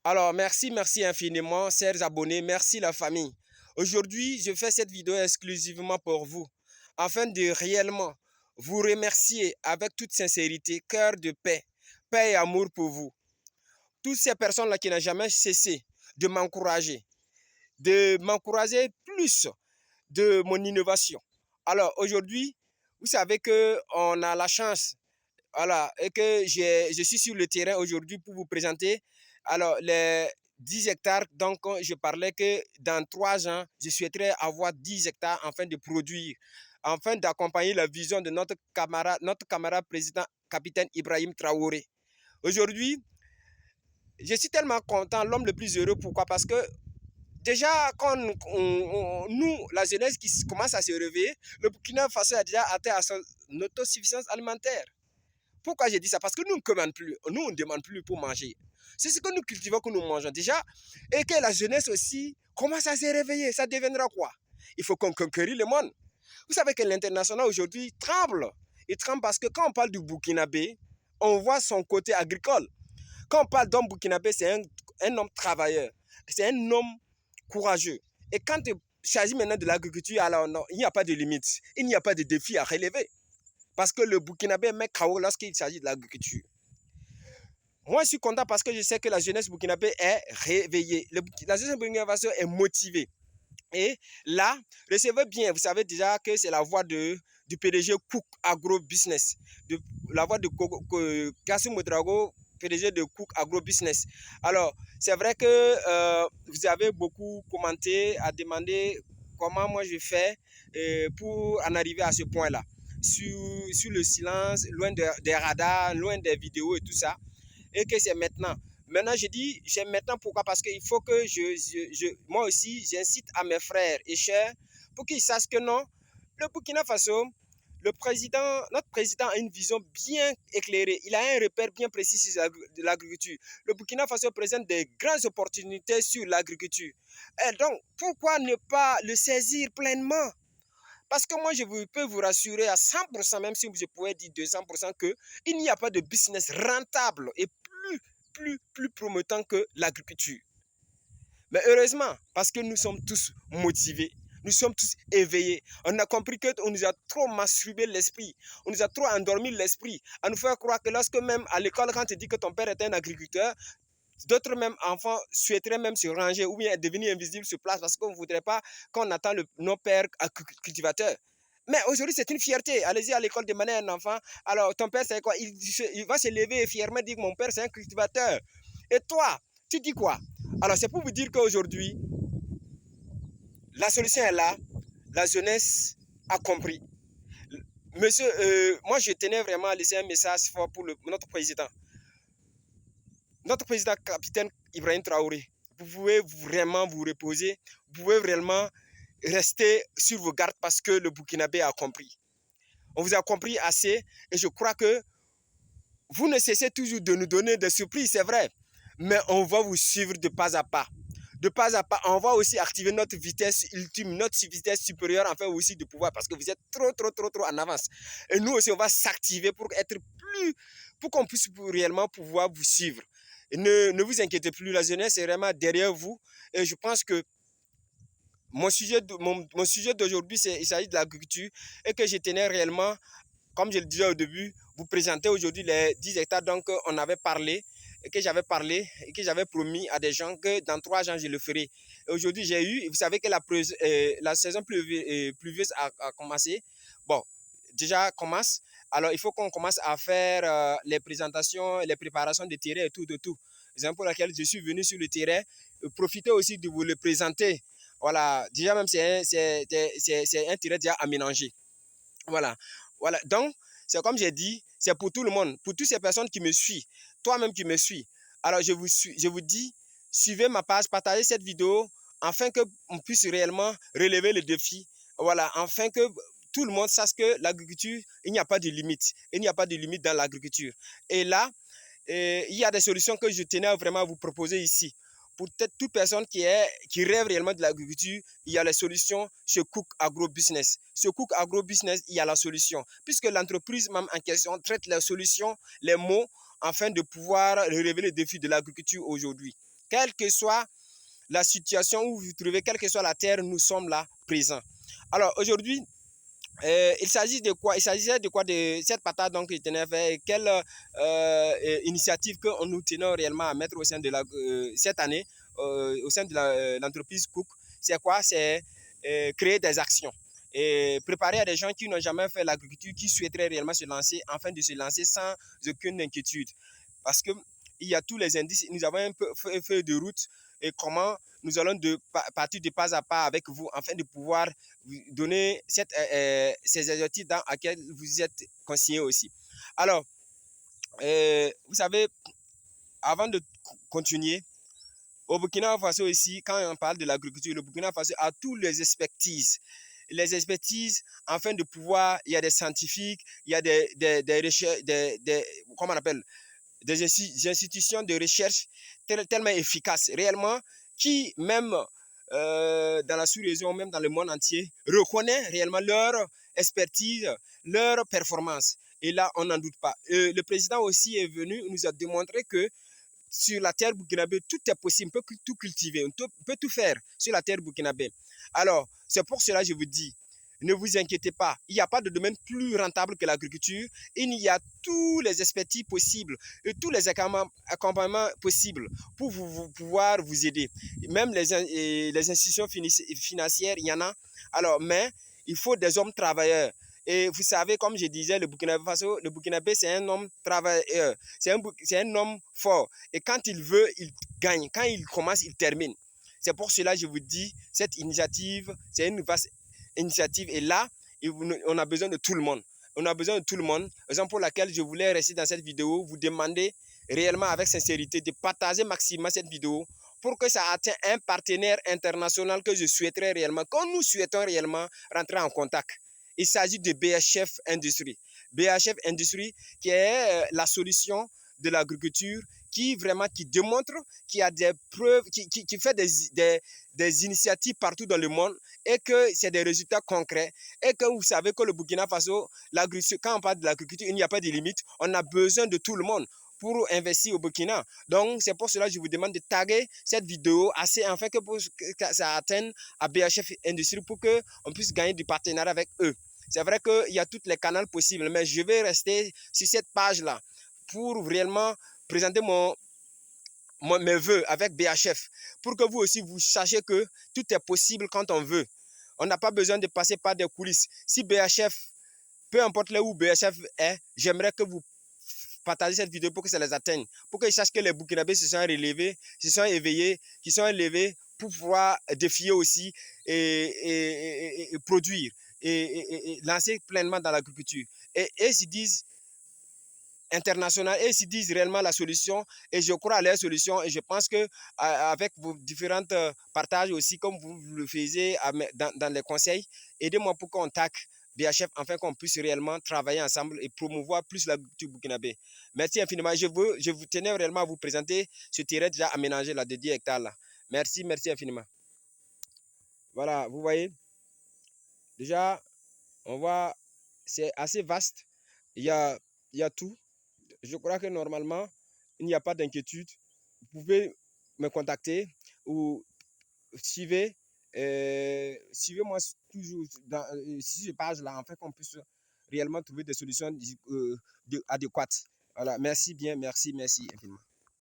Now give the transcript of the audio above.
Alors, merci infiniment, chers abonnés, merci la famille. Aujourd'hui, je fais cette vidéo exclusivement pour vous, afin de réellement vous remercier avec toute sincérité, cœur de paix, paix et amour pour vous. Toutes ces personnes-là qui n'ont jamais cessé de m'encourager plus de mon innovation. Alors, aujourd'hui, vous savez qu'on a la chance, voilà, et que je suis sur le terrain aujourd'hui pour vous présenter alors les 10 hectares. Donc, je parlais que dans 3 ans, je souhaiterais avoir 10 hectares afin de produire, afin d'accompagner la vision de notre camarade président, capitaine Ibrahim Traoré. Aujourd'hui, je suis tellement content, l'homme le plus heureux. Pourquoi? Parce que déjà, quand nous, la jeunesse qui commence à se réveiller, le Burkina Faso a déjà atteint à son autosuffisance alimentaire. Pourquoi j'ai dit ça? Parce que nous ne commandons plus, nous on ne demande plus pour manger. C'est ce que nous cultivons que nous mangeons déjà. Et que la jeunesse aussi commence à se réveiller. Ça deviendra quoi? Il faut qu'on conquérit le monde. Vous savez que l'international aujourd'hui tremble. Il tremble parce que quand on parle du Burkinabé, on voit son côté agricole. Quand on parle d'homme burkinabé, c'est un homme travailleur. C'est un homme courageux. Et quand il s'agit maintenant de l'agriculture, alors non, il n'y a pas de limite. Il n'y a pas de défi à relever. Parce que le Burkinabé met KO lorsqu'il s'agit de l'agriculture. Moi, je suis content parce que je sais que la jeunesse burkinabé est réveillée. La jeunesse burkinabé est motivée. Et là, recevez bien, vous savez déjà que c'est la voix du PDG Cook Agro Business. La voix de Kassim Ouedraogo, PDG de Cook Agro Business. Alors, c'est vrai que vous avez beaucoup commenté, à demander comment moi je fais pour en arriver à ce point-là. Sur le silence, loin des radars, loin des vidéos et tout ça. Et que c'est maintenant. Maintenant, je dis, j'aime maintenant pourquoi? Parce qu'il faut que moi aussi, j'incite à mes frères et chers pour qu'ils sachent que non, le Burkina Faso, notre président a une vision bien éclairée. Il a un repère bien précis sur l'agriculture. Le Burkina Faso présente des grandes opportunités sur l'agriculture. Et donc, pourquoi ne pas le saisir pleinement? Parce que moi, peux vous rassurer à 100%, même si je pouvais dire 200%, qu'il n'y a pas de business rentable et plus promettant que l'agriculture. Mais heureusement, parce que nous sommes tous motivés, nous sommes tous éveillés. On a compris qu'on nous a trop masturbé l'esprit, on nous a trop endormi l'esprit, à nous faire croire que lorsque même à l'école, quand tu dis que ton père est un agriculteur, d'autres même enfants souhaiteraient même se ranger ou bien devenir invisibles sur place parce qu'on ne voudrait pas qu'on attend nos pères cultivateurs. Mais aujourd'hui, c'est une fierté. Allez-y à l'école demander à un enfant. Alors, ton père, c'est quoi? Il va se lever et fièrement dire que mon père, c'est un cultivateur. Et toi, tu dis quoi? Alors, c'est pour vous dire qu'aujourd'hui, la solution est là. La jeunesse a compris. Monsieur, moi, je tenais vraiment à laisser un message fort pour notre président. Notre président capitaine Ibrahim Traoré, vous pouvez vraiment vous reposer, vous pouvez réellement rester sur vos gardes parce que le Burkinabé a compris. On vous a compris assez et je crois que vous ne cessez toujours de nous donner des surprises, c'est vrai, mais on va vous suivre de pas à pas. De pas à pas, on va aussi activer notre vitesse ultime, notre vitesse supérieure, enfin aussi de pouvoir, parce que vous êtes trop en avance. Et nous aussi, on va s'activer pour qu'on puisse réellement pouvoir vous suivre. Et ne vous inquiétez plus, la jeunesse est vraiment derrière vous. Et je pense que mon sujet d'aujourd'hui, il s'agit de l'agriculture et que je tenais réellement, comme je le disais au début, vous présenter aujourd'hui les 10 hectares dont on avait parlé et que j'avais promis à des gens que dans 3 ans, je le ferai. Et aujourd'hui, j'ai eu, vous savez que la saison pluvieuse a commencé. Bon, déjà commence. Alors, il faut qu'on commence à faire les présentations, les préparations des terrains et tout, de tout. C'est pour laquelle je suis venu sur le terrain. Profitez aussi de vous le présenter. Voilà, déjà même c'est un terrain déjà aménagé. Voilà, voilà. Donc, c'est comme j'ai dit, c'est pour tout le monde, pour toutes ces personnes qui me suivent, toi-même qui me suis. Alors, je vous dis, suivez ma page, partagez cette vidéo, afin qu'on puisse réellement relever le défi. Voilà, afin que tout le monde sache que l'agriculture, il n'y a pas de limite. Il n'y a pas de limite dans l'agriculture. Et là, il y a des solutions que je tenais vraiment à vous proposer ici. Pour toute personne qui rêve réellement de l'agriculture, il y a les solutions chez Cook Agro Business. Chez Cook Agro Business, il y a la solution. Puisque l'entreprise même en question traite les solutions, les mots, afin de pouvoir relever les défis de l'agriculture aujourd'hui. Quelle que soit la situation où vous vous trouvez, quelle que soit la terre, nous sommes là présents. Alors aujourd'hui, il s'agit de quoi? Il s'agissait de quoi? De cette patate donc que je tenais à faire et quelle initiative que nous tenons réellement à mettre au sein de cette année au sein de l'entreprise Cook. C'est quoi? C'est créer des actions et préparer à des gens qui n'ont jamais fait l'agriculture, qui souhaiteraient réellement se lancer, afin de se lancer sans aucune inquiétude. Parce que il y a tous les indices. Nous avons un peu feuille de route et comment nous allons partir de pas à pas avec vous afin de pouvoir vous donner ces exercices dans lesquels vous êtes consigné aussi. Alors, vous savez, avant de continuer, au Burkina Faso ici, quand on parle de l'agriculture, le Burkina Faso a toutes les expertises. Les expertises, afin de pouvoir, il y a des scientifiques, il y a des recherches, comment on appelle, des institutions de recherche tellement efficaces, réellement, qui, même dans la sous-région, même dans le monde entier, reconnaît réellement leur expertise, leur performance. Et là, on n'en doute pas. Le président aussi est venu, nous a démontré que sur la terre burkinabé, tout est possible, on peut tout cultiver, on peut tout faire sur la terre burkinabé. Alors, c'est pour cela que je vous dis, ne vous inquiétez pas, il n'y a pas de domaine plus rentable que l'agriculture. Il y a tous les expertises possibles et tous les accompagnements possibles pour pouvoir vous aider. Même les institutions financières, il y en a. Alors, mais il faut des hommes travailleurs. Et vous savez, comme je disais, le Burkinabé, c'est un homme travailleur, c'est un homme fort. Et quand il veut, il gagne. Quand il commence, il termine. C'est pour cela que je vous dis, cette initiative, c'est une vaste initiative. Et là, on a besoin de tout le monde. On a besoin de tout le monde. Raison pour laquelle je voulais rester dans cette vidéo, vous demander réellement avec sincérité de partager maximalement cette vidéo pour que ça atteigne un partenaire international que je souhaiterais réellement, que nous souhaitons réellement rentrer en contact. Il s'agit de BHF Industrie. BHF Industrie qui est la solution de l'agriculture, qui vraiment qui démontre, qui a des preuves, qui fait des initiatives partout dans le monde et que c'est des résultats concrets et que vous savez que le Burkina Faso, quand on parle de l'agriculture, il n'y a pas de limite. On a besoin de tout le monde pour investir au Burkina. Donc, c'est pour cela que je vous demande de taguer cette vidéo assez afin que ça atteigne à BHF Industrie pour qu'on puisse gagner du partenariat avec eux. C'est vrai qu'il y a tous les canaux possibles, mais je vais rester sur cette page-là pour réellement présenter mes voeux avec BHF pour que vous aussi vous sachiez que tout est possible quand on veut. On n'a pas besoin de passer par des coulisses. Si BHF, peu importe là où BHF est, j'aimerais que vous partagez cette vidéo pour que ça les atteigne, pour qu'ils sachent que les Burkinabés se sont relevés, se sont éveillés, qui sont élevés pour pouvoir défier aussi et produire et lancer pleinement dans l'agriculture. Et ils disent international et ils disent réellement la solution et je crois à leur solution et je pense que avec vos différentes partages aussi comme vous le faisiez dans les conseils, aidez-moi pour qu'on tacle BHF afin qu'on puisse réellement travailler ensemble et promouvoir plus l'agriculture burkinabé. Merci infiniment. Je vous tenais réellement à vous présenter ce terrain déjà aménagé là de 10 hectares là. Merci, merci infiniment. Voilà, vous voyez, déjà, on voit, c'est assez vaste. Il y a tout. Je crois que normalement, il n'y a pas d'inquiétude. Vous pouvez me contacter ou suivez, suivez-moi toujours sur cette page-là, afin qu'on puisse réellement trouver des solutions adéquates. Voilà, merci bien, merci infiniment.